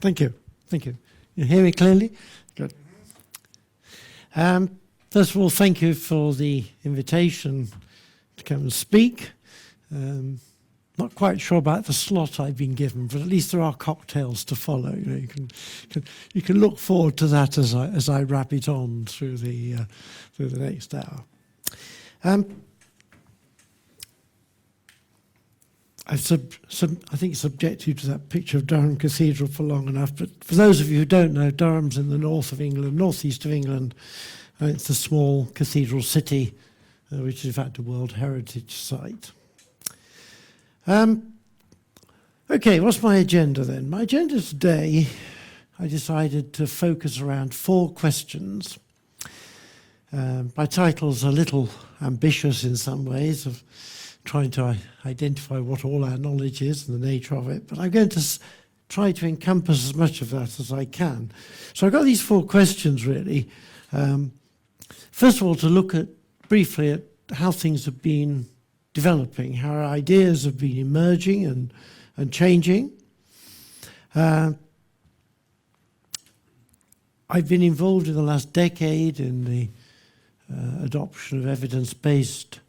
Thank you. Thank you. You hear me clearly? Good. First of all, thank you for the invitation to come and speak. Not quite sure about the slot I've been given, but at least there are cocktails to follow. You know, you can look forward to that as I wrap it on through the next hour. I think subject you to that picture of Durham Cathedral for long enough, but for those of you who don't know, Durham's in the north of England, northeast of England, and it's a small cathedral city, which is in fact a World Heritage Site. Okay, what's my agenda then? My agenda today, I decided to focus around 4 questions. My title's a little ambitious in some ways, of trying to identify what all our knowledge is and the nature of it, but I'm going to try to encompass as much of that as I can. So I've got these 4 questions really. First of all, to look at briefly at how things have been developing, how our ideas have been emerging and changing. I've been involved in the last decade in the adoption of evidence-based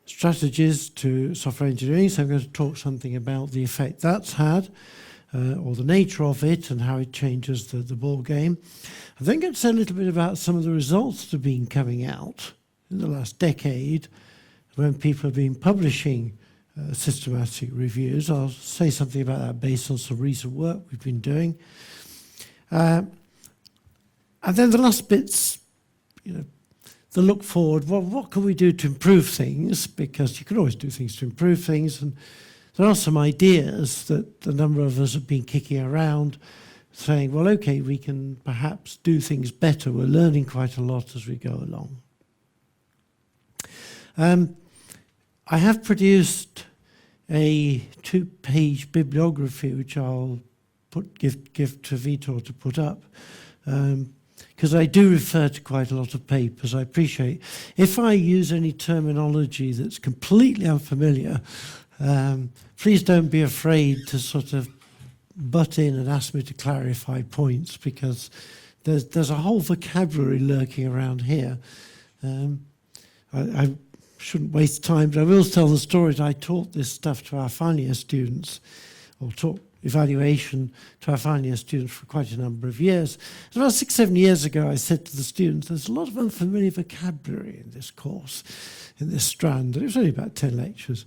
strategies to software engineering, so I'm going to talk something about the effect that's had, or the nature of it and how it changes the ball game. I'm then going to say a little bit about some of the results that have been coming out in the last decade when people have been publishing systematic reviews. I'll say something about that based on some recent work we've been doing. And then the last bit's, the look forward. Well, what can we do to improve things? Because you can always do things to improve things. And there are some ideas that a number of us have been kicking around, saying, well, okay, we can perhaps do things better. We're learning quite a lot as we go along. I have produced a 2-page bibliography, which I'll give to Vitor to put up, because I do refer to quite a lot of papers. I appreciate if I use any terminology that's completely unfamiliar, please don't be afraid to sort of butt in and ask me to clarify points, because there's a whole vocabulary lurking around here. I shouldn't waste time, but I will tell the story that I taught this stuff to our final year students, or taught evaluation to our final year students for quite a number of years. And about 6-7 years ago, I said to the students, there's a lot of unfamiliar vocabulary in this course, in this strand, and it was only about 10 lectures.